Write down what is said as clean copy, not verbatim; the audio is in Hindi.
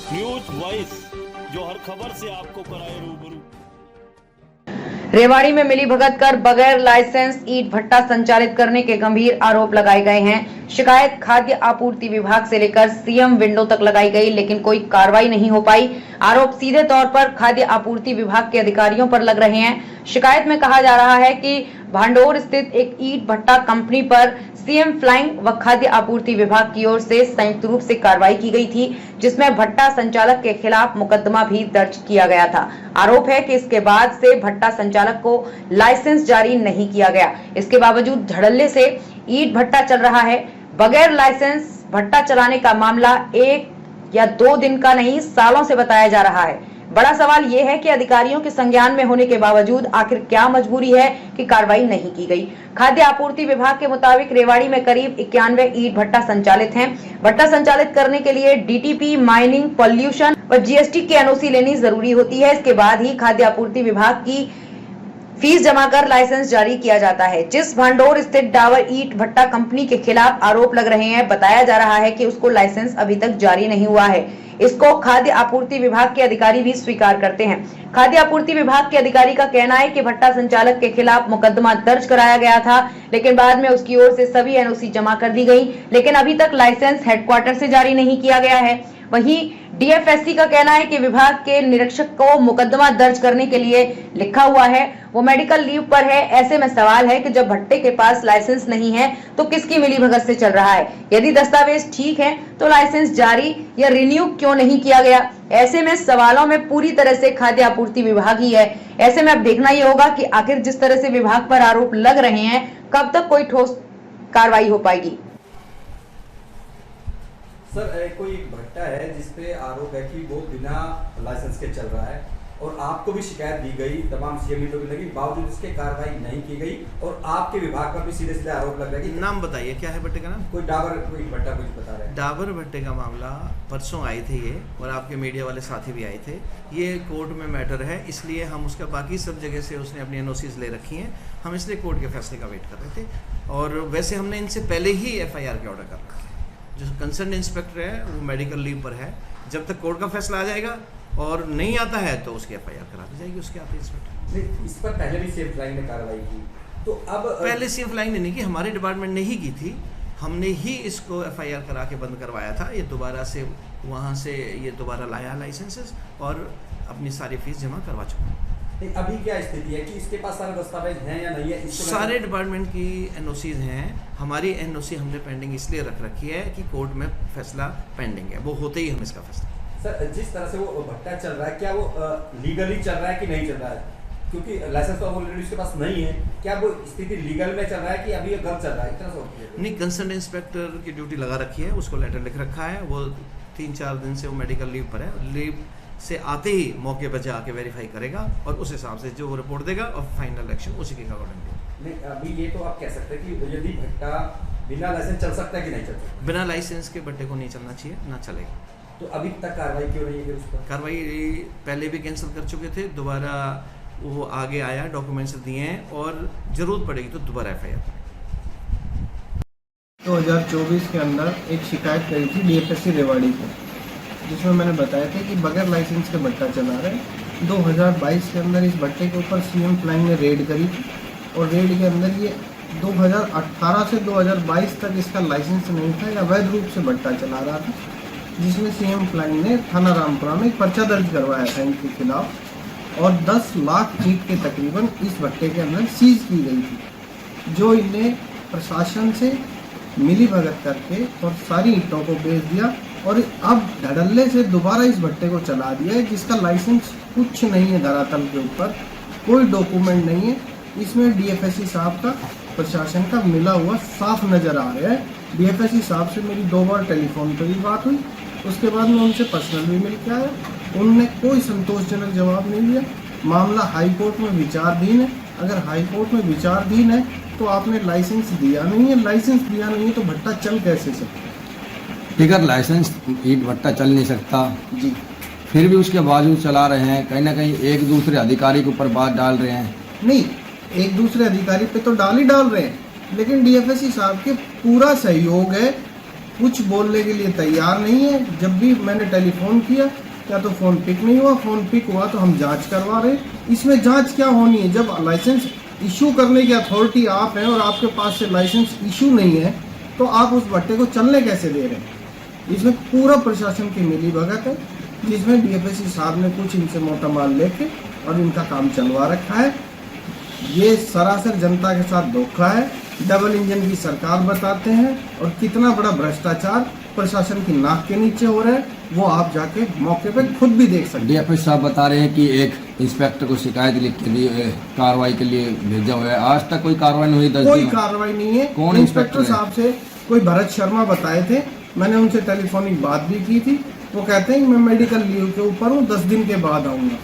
न्यूज वॉइस, जो हर खबर से आपको कराए रूबरू। रेवाड़ी में मिलीभगत कर बगैर लाइसेंस ईंट भट्टा संचालित करने के गंभीर आरोप लगाए गए हैं। शिकायत खाद्य आपूर्ति विभाग से लेकर सीएम विंडो तक लगाई गई, लेकिन कोई कार्रवाई नहीं हो पाई। आरोप सीधे तौर पर खाद्य आपूर्ति विभाग के अधिकारियों पर लग रहे हैं। शिकायत में कहा जा रहा है कि भांडोर स्थित एक ईंट भट्टा कंपनी पर सीएम फ्लाइंग व खाद्य आपूर्ति विभाग की ओर से संयुक्त रूप से कार्रवाई की गई थी, जिसमें भट्टा संचालक के खिलाफ मुकदमा भी दर्ज किया गया था। आरोप है कि इसके बाद से भट्टा संचालक को लाइसेंस जारी नहीं किया गया। इसके बावजूद धड़ल्ले से ईंट भट्टा चल रहा है। बगैर लाइसेंस भट्टा चलाने का मामला 1 या 2 दिन का नहीं, सालों से बताया जा रहा है। बड़ा सवाल यह है कि अधिकारियों के संज्ञान में होने के बावजूद आखिर क्या मजबूरी है कि कार्रवाई नहीं की गई। खाद्य आपूर्ति विभाग के मुताबिक रेवाड़ी में करीब 91 ईंट भट्टा संचालित हैं। भट्टा संचालित करने के लिए डीटीपी, माइनिंग, पॉल्यूशन व जीएसटी की एनओसी लेनी जरूरी होती है। इसके बाद ही खाद्य आपूर्ति विभाग की फीस जमा कर लाइसेंस जारी किया जाता है। जिस भांडोर स्थित डाबर ईंट भट्टा कंपनी के खिलाफ आरोप लग रहे हैं, बताया जा रहा है कि उसको लाइसेंस अभी तक जारी नहीं हुआ है। इसको खाद्य आपूर्ति विभाग के अधिकारी भी स्वीकार करते हैं। खाद्य आपूर्ति विभाग के अधिकारी का कहना है कि भट्टा संचालक के खिलाफ मुकदमा दर्ज कराया गया था, लेकिन बाद में उसकी ओर से सभी एनओसी जमा कर दी गई, लेकिन अभी तक लाइसेंस हेडक्वार्टर से जारी नहीं किया गया है। वहीं डीएफएससी का कहना है कि विभाग के निरीक्षक को मुकदमा दर्ज करने के लिए लिखा हुआ है, वो मेडिकल लीव पर है। ऐसे में सवाल है कि जब भट्टे के पास लाइसेंस नहीं है तो किसकी मिलीभगत से चल रहा है? यदि दस्तावेज ठीक है तो लाइसेंस जारी या रिन्यू क्यों नहीं किया गया? ऐसे में सवालों में पूरी तरह से खाद्य आपूर्ति विभाग ही है। ऐसे में अब देखना ये होगा कि आखिर जिस तरह से विभाग पर आरोप लग रहे हैं, कब तक कोई ठोस कार्रवाई हो पाएगी। सर, कोई एक भट्टा है जिसपे आरोप है कि वो बिना लाइसेंस के चल रहा है और आपको भी शिकायत दी गई, तमाम सीएम मीडिया की लगी, बावजूद इसके कार्रवाई नहीं की गई और आपके विभाग पर भी सीधे सीधे आरोप लग रहा है कि नाम बताइए, क्या है भट्टे का नाम? कोई डाबर कोई भट्टा कुछ बता रहे हैं। डाबर भट्टे का मामला परसों आए थे ये, और आपके मीडिया वाले साथी भी आए थे। ये कोर्ट में मैटर है, इसलिए हम उसका बाकी सब जगह से उसने अपनी एनओसीज ले रखी हैं, हम इसलिए कोर्ट के फैसले का वेट कर रहे थे। और वैसे हमने इनसे पहले ही एफआईआर के ऑर्डर कर रखा है। जो कंसर्न इंस्पेक्टर है वो मेडिकल लीव पर है। जब तक कोर्ट का फैसला आ जाएगा और नहीं आता है तो उसकी एफआईआर करा दी जाएगी उसके आते इंस्पेक्टर। इस पर पहले भी सीएम फ्लाइंग ने कार्रवाई की, तो अब पहले सीएम फ्लाइंग ने नहीं की, हमारे डिपार्टमेंट ने ही की थी। हमने ही इसको एफआईआर करा के बंद करवाया था। ये दोबारा से वहाँ से ये दोबारा लाया लाइसेंसेस और अपनी सारी फीस जमा करवा चुका है। अभी क्या स्थिति है कि इसके पास सारे दस्तावेज हैं या नहीं है? सारे डिपार्टमेंट की एनओसीज हैं। हमारी एनओसी हमने पेंडिंग इसलिए रख रखी है कि कोर्ट में फैसला पेंडिंग है, वो होते ही हम इसका फैसला। सर, जिस तरह से वो भट्टा चल रहा है, क्या वो लीगली चल रहा है कि नहीं चल रहा है? क्योंकि लाइसेंस तो ऑलरेडी उसके पास नहीं है। क्या वो स्थिति लीगल में चल रहा है कि अभी ये गलत चल रहा है? इतना सा नहीं, कंसर्न इंस्पेक्टर की ड्यूटी लगा रखी है, उसको लेटर लिख रखा है। वो 3-4 दिन से वो मेडिकल लीव पर है। लीव से आते ही मौके पर जाके वेरीफाई करेगा और उस हिसाब से जो रिपोर्ट देगा और फाइनल एक्शन उसी के अकॉर्डिंग। नहीं, अभी ये तो आप कह सकते हैं कि यदि भट्टा बिना लाइसेंस चल सकता है कि नहीं चल सकता? बिना लाइसेंस के भट्टे को नहीं चलना चाहिए, ना चलेगा। तो अभी तक कार्रवाई क्यों नहीं है उस पर? कार्रवाई पहले भी कैंसिल कर चुके थे, दोबारा वो आगे आया, डॉक्यूमेंट्स दिए हैं और जरूरत पड़ेगी तो दोबारा एफआईआर। 2024 के अंदर एक शिकायत करी थी डीएफएससी रेवाड़ी को, जिसमें मैंने बताया था कि बगैर लाइसेंस के भट्टा चला रहे। 2022 के अंदर इस भट्टे के ऊपर सीएम फ्लाइंग ने रेड करी थी और रेड के अंदर ये 2018 से 2022 तक इसका लाइसेंस नहीं था या अवैध रूप से भट्टा चला रहा था, जिसमें सीएम फ्लाइंग ने थाना रामपुरा में एक पर्चा दर्ज करवाया था इनके खिलाफ और 10 लाख ईंट के तकरीबन इस भट्टे के अंदर सीज की गई थी, जो इन्हें प्रशासन से मिलीभगत करके और सारी ईंटों को बेच दिया और अब धड़ल्ले से दोबारा इस भट्टे को चला दिया है, जिसका लाइसेंस कुछ नहीं है, धरातल के ऊपर कोई डॉक्यूमेंट नहीं है। इसमें डीएफएससी साहब का, प्रशासन का मिला हुआ साफ नज़र आ रहा है। डीएफएससी साहब से मेरी 2 बार टेलीफोन पर भी बात हुई, उसके बाद मैं उनसे पर्सनल भी मिल के आया। उन्होंने कोई संतोषजनक जवाब नहीं दिया। मामला हाई कोर्ट में विचाराधीन है। अगर हाई कोर्ट में विचाराधीन है तो आपने लाइसेंस दिया नहीं है, लाइसेंस दिया नहीं है तो भट्टा चल कैसे सकता है? अगर लाइसेंस ईंट भट्टा चल नहीं सकता जी, फिर भी उसके बावजूद चला रहे हैं, कहीं ना कहीं एक दूसरे अधिकारी के ऊपर बात डाल रहे हैं। नहीं, एक दूसरे अधिकारी पे तो डाल ही डाल रहे हैं, लेकिन डीएफएससी साहब के पूरा सहयोग है कुछ बोलने के लिए तैयार नहीं है। जब भी मैंने टेलीफोन किया या तो फ़ोन पिक नहीं हुआ, फ़ोन पिक हुआ तो हम जांच करवा रहे। इसमें जांच क्या होनी है? जब लाइसेंस इशू करने की अथॉरिटी आप हैं और आपके पास से लाइसेंस इशू नहीं है तो आप उस भट्टे को चलने कैसे दे रहे हैं? इसमें पूरा प्रशासन की मिलीभगत है, जिसमें डीएफएससी साहब ने कुछ इनसे मोटा माल लेके और इनका काम चलवा रखा है। ये सरासर जनता के साथ धोखा है, डबल इंजन की सरकार बताते हैं और कितना बड़ा भ्रष्टाचार प्रशासन की नाक के नीचे हो रहा है वो आप जाके मौके पे खुद भी देख सकते हैं। डीएफएस साहब बता रहे हैं कि एक इंस्पेक्टर को शिकायत लिख के लिए कार्रवाई के लिए भेजा हुआ है, आज तक कोई कार्रवाई नहीं हुई। कोई कार्रवाई नहीं है। कौन इंस्पेक्टर साहब से कोई भरत शर्मा बताए थे, मैंने उनसे टेलीफोनिक बात भी की थी। वो कहते हैं मैं मेडिकल लीव के ऊपर हूँ, 10 दिन के बाद आऊँगा।